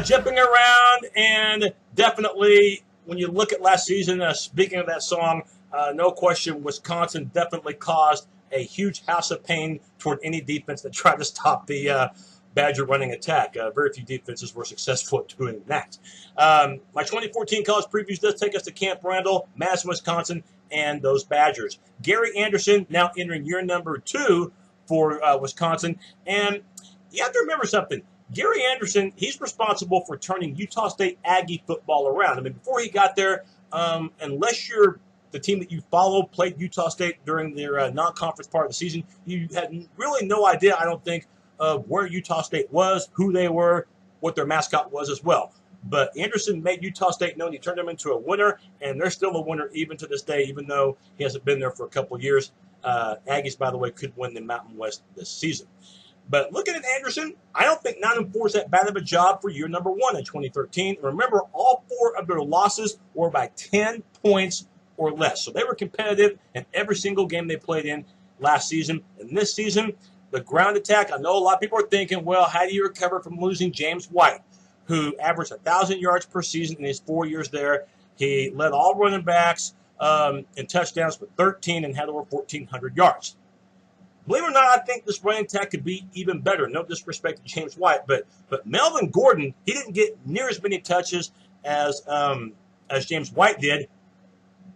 jumping around, and definitely when you look at last season, speaking of that song, no question, Wisconsin definitely caused a huge house of pain toward any defense that tried to stop the Badger running attack. Very few defenses were successful at doing that. My 2014 college previews does take us to Camp Randall, Madison, Wisconsin, and those Badgers. Gary Anderson now entering year number 2 for Wisconsin, and you have to remember something. Gary Anderson, he's responsible for turning Utah State Aggie football around. I mean, before he got there, unless you're the team that you follow played Utah State during their non-conference part of the season, you had really no idea, I don't think, of where Utah State was, who they were, what their mascot was as well. But Anderson made Utah State known. He turned them into a winner, and they're still a winner even to this day, even though he hasn't been there for a couple of years. Aggies, by the way, could win the Mountain West this season. But looking at Anderson, I don't think 9-4 is that bad of a job for year number 1 in 2013. Remember, all 4 of their losses were by 10 points or less. So they were competitive in every single game they played in last season. And this season, the ground attack, I know a lot of people are thinking, well, how do you recover from losing James White, who averaged 1,000 yards per season in his 4 years there? He led all running backs in touchdowns with 13 and had over 1,400 yards. Believe it or not, I think this running attack could be even better. No disrespect to James White, but Melvin Gordon, he didn't get near as many touches as James White did.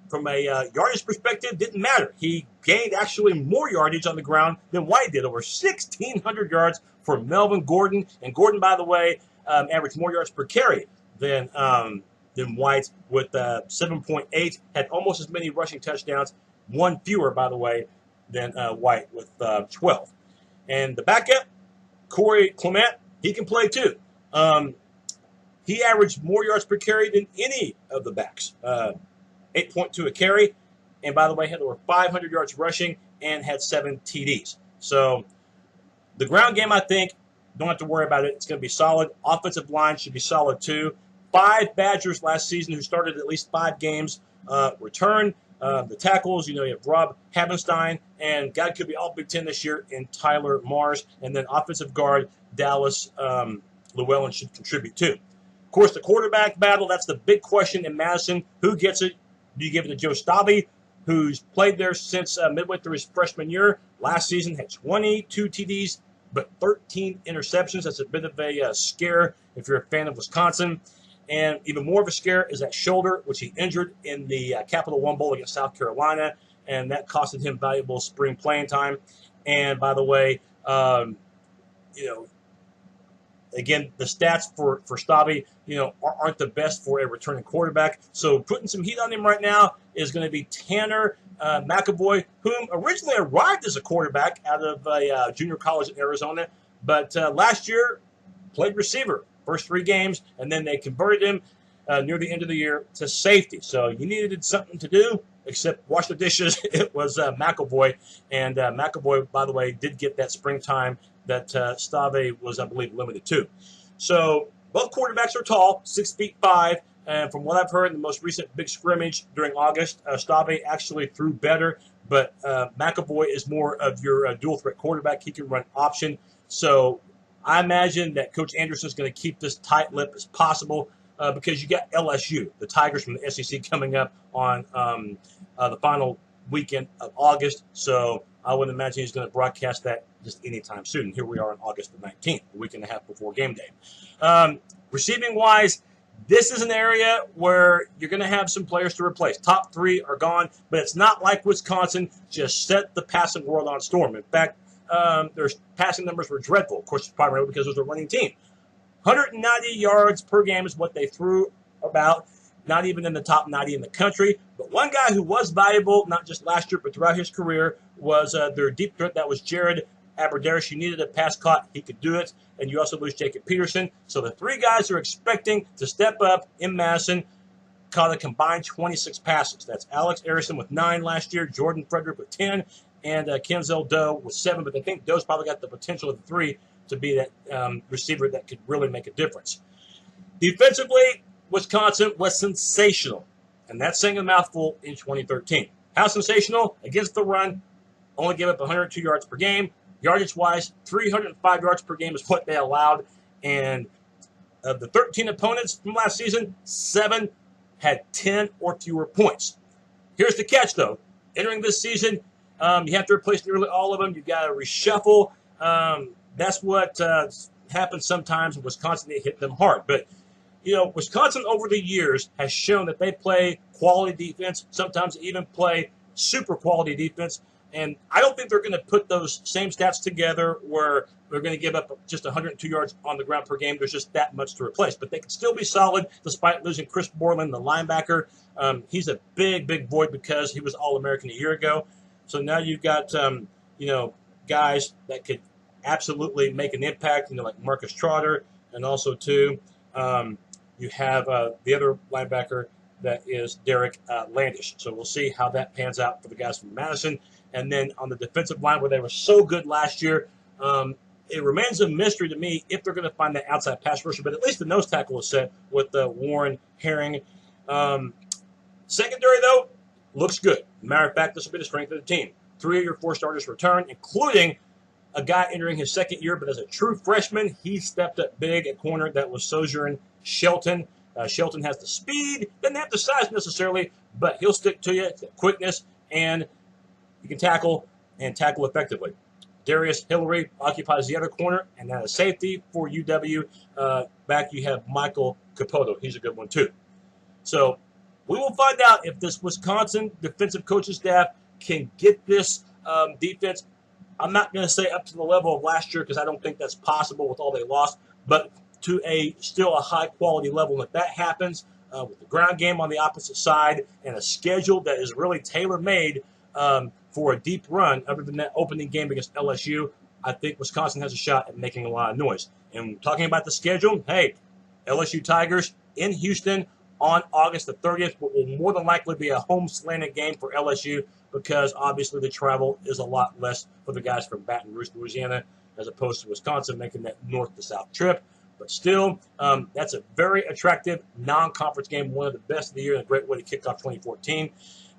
From a yardage perspective, didn't matter. He gained actually more yardage on the ground than White did, over 1,600 yards for Melvin Gordon. And Gordon, by the way, averaged more yards per carry than White with 7.8. Had almost as many rushing touchdowns, 1 fewer, by the way, than White with 12. And the backup, Corey Clement, he can play too. He averaged more yards per carry than any of the backs. 8.2 a carry, and by the way, had over 500 yards rushing and had 7 TDs. So the ground game, I think, don't have to worry about it. It's going to be solid. Offensive line should be solid too. 5 Badgers last season who started at least 5 games return. The tackles, you have Rob Havenstein, and God could be all Big Ten this year in Tyler Mars. And then offensive guard Dallas Llewellyn should contribute too. Of course, the quarterback battle, that's the big question in Madison. Who gets it? Do you give it to Joe Stave, who's played there since midway through his freshman year? Last season had 22 TDs, but 13 interceptions. That's a bit of a scare if you're a fan of Wisconsin. And even more of a scare is that shoulder, which he injured in the Capital One Bowl against South Carolina, and that costed him valuable spring playing time. And by the way, again, the stats for Stave, aren't the best for a returning quarterback. So putting some heat on him right now is going to be Tanner McEvoy, whom originally arrived as a quarterback out of a junior college in Arizona, but last year played receiver first 3 games, and then they converted him near the end of the year to safety. So you needed something to do except wash the dishes. It was McEvoy, and McEvoy, by the way, did get that springtime that Stave was, I believe, limited to. So both quarterbacks are tall, 6'5", and from what I've heard in the most recent big scrimmage during August, Stave actually threw better, but McEvoy is more of your dual threat quarterback. He can run option. So I imagine that Coach Anderson is going to keep this tight lip as possible because you got LSU, the Tigers from the SEC, coming up on the final weekend of August. So I would imagine he's going to broadcast that just anytime soon. Here we are on August the 19th, a week and a half before game day. Receiving-wise, this is an area where you're going to have some players to replace. Top 3 are gone, but it's not like Wisconsin just set the passing world on storm. In fact, their passing numbers were dreadful. Of course, primarily because it was a running team. 190 yards per game is what they threw about, not even in the top 90 in the country. But one guy who was valuable, not just last year, but throughout his career, was their deep threat. That was Jared Abbredaris. You needed a pass caught. He could do it. And you also lose Jacob Peterson. So the 3 guys who are expecting to step up in Madison caught a combined 26 passes. That's Alex Arison with 9 last year, Jordan Frederick with 10, and Kenzel Doe with 7. But I think Doe's probably got the potential of the 3 to be that receiver that could really make a difference. Defensively, Wisconsin was sensational, and that's saying a mouthful in 2013. How sensational? Against the run, only gave up 102 yards per game. Yardage-wise, 305 yards per game is what they allowed, and of the 13 opponents from last season, 7 had 10 or fewer points. Here's the catch, though. Entering this season, you have to replace nearly all of them. You've got to reshuffle. That's what happens sometimes in Wisconsin. They hit them hard. But, Wisconsin over the years has shown that they play quality defense, sometimes even play super quality defense. And I don't think they're going to put those same stats together where they're going to give up just 102 yards on the ground per game. There's just that much to replace. But they can still be solid despite losing Chris Borland, the linebacker. He's a big, big void because he was All-American a year ago. So now you've got, guys that could absolutely make an impact, like Marcus Trotter. And also, too, you have the other linebacker that is Derek Landish. So we'll see how that pans out for the guys from Madison. And then on the defensive line, where they were so good last year, it remains a mystery to me if they're going to find that outside pass rusher. But at least the nose tackle is set with Warren Herring. Secondary, though, looks good. Matter of fact, this will be the strength of the team. 3 of your 4 starters return, including a guy entering his second year, but as a true freshman, he stepped up big at corner. That was Sojourn Shelton. Shelton has the speed, doesn't have the size necessarily, but he'll stick to you. It's the quickness, and he can tackle and tackle effectively. Darius Hillary occupies the other corner, and then a safety for UW. Back you have Michael Capoto. He's a good one too. So we will find out if this Wisconsin defensive coaching staff can get this defense. I'm not going to say up to the level of last year because I don't think that's possible with all they lost, but to still a high-quality level. And if that happens with the ground game on the opposite side and a schedule that is really tailor-made for a deep run, other than that opening game against LSU, I think Wisconsin has a shot at making a lot of noise. And talking about the schedule, hey, LSU Tigers in Houston on August the 30th, what will more than likely be a home slanted game for LSU because obviously the travel is a lot less for the guys from Baton Rouge, Louisiana, as opposed to Wisconsin making that north to south trip. But still, that's a very attractive non-conference game, one of the best of the year, and a great way to kick off 2014.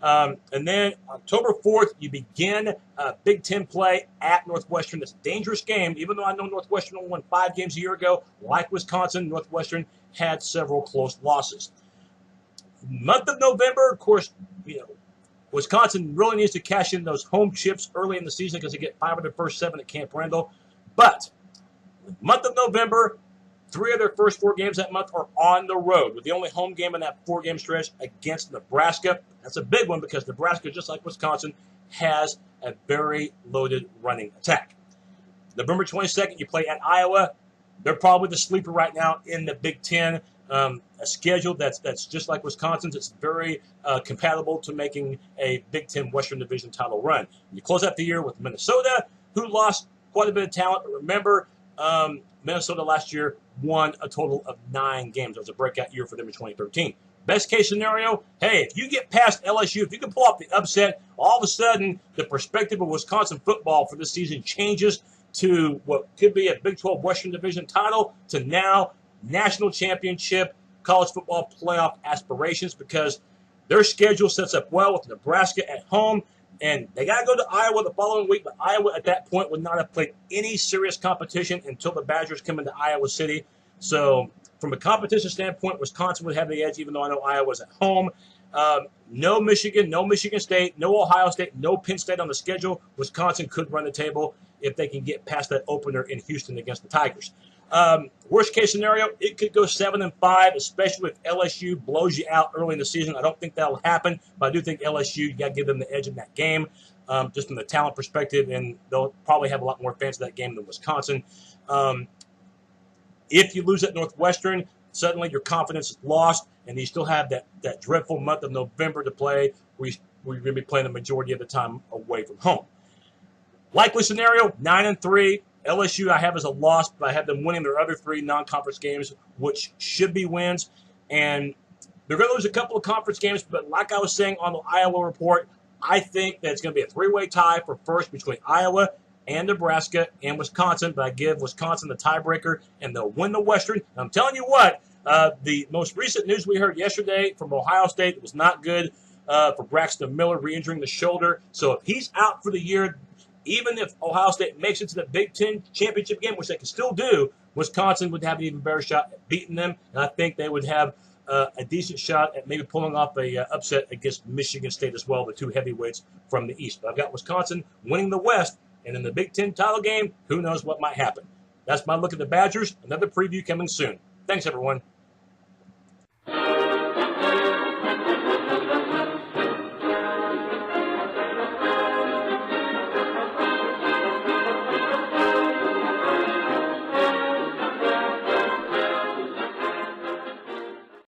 And then October 4th, you begin Big Ten play at Northwestern. It's a dangerous game, even though I know Northwestern only won 5 games a year ago. Like Wisconsin, Northwestern had several close losses. Month of November, of course, Wisconsin really needs to cash in those home chips early in the season because they get 5 of their first 7 at Camp Randall. But month of November, 3 of their first 4 games that month are on the road, with the only home game in that 4-game stretch against Nebraska. That's a big one because Nebraska, just like Wisconsin, has a very loaded running attack. November 22nd, you play at Iowa. They're probably the sleeper right now in the Big Ten. A schedule that's just like Wisconsin's. It's very compatible to making a Big Ten Western Division title run. You close out the year with Minnesota, who lost quite a bit of talent. But remember, Minnesota last year won a total of 9 games. It was a breakout year for them in 2013. Best case scenario, hey, if you get past LSU, if you can pull off the upset, all of a sudden the perspective of Wisconsin football for this season changes to what could be a Big 12 Western Division title to now national championship college football playoff aspirations because their schedule sets up well with Nebraska at home. And they got to go to Iowa the following week, but Iowa at that point would not have played any serious competition until the Badgers come into Iowa City. So from a competition standpoint, Wisconsin would have the edge, even though I know Iowa's at home. No Michigan, no Michigan State, no Ohio State, no Penn State on the schedule. Wisconsin could run the table if they can get past that opener in Houston against the Tigers. Worst case scenario, it could go 7-5, especially if LSU blows you out early in the season. I don't think that'll happen, but I do think LSU, you got to give them the edge in that game, just from the talent perspective, and they'll probably have a lot more fans of that game than Wisconsin. If you lose at Northwestern, suddenly your confidence is lost, and you still have that dreadful month of November to play where you're going to be playing the majority of the time away from home. Likely scenario, 9-3. LSU I have as a loss, but I have them winning their other 3 non-conference games, which should be wins. And they're going to lose a couple of conference games, but like I was saying on the Iowa report, I think that it's going to be a 3-way tie for first between Iowa and Nebraska and Wisconsin, but I give Wisconsin the tiebreaker, and they'll win the Western. And I'm telling you what, the most recent news we heard yesterday from Ohio State was not good for Braxton Miller re-injuring the shoulder. So if he's out for the year, even if Ohio State makes it to the Big Ten championship game, which they can still do, Wisconsin would have an even better shot at beating them, and I think they would have a decent shot at maybe pulling off a upset against Michigan State as well, the two heavyweights from the East. But I've got Wisconsin winning the West, and in the Big Ten title game, who knows what might happen. That's my look at the Badgers. Another preview coming soon. Thanks, everyone.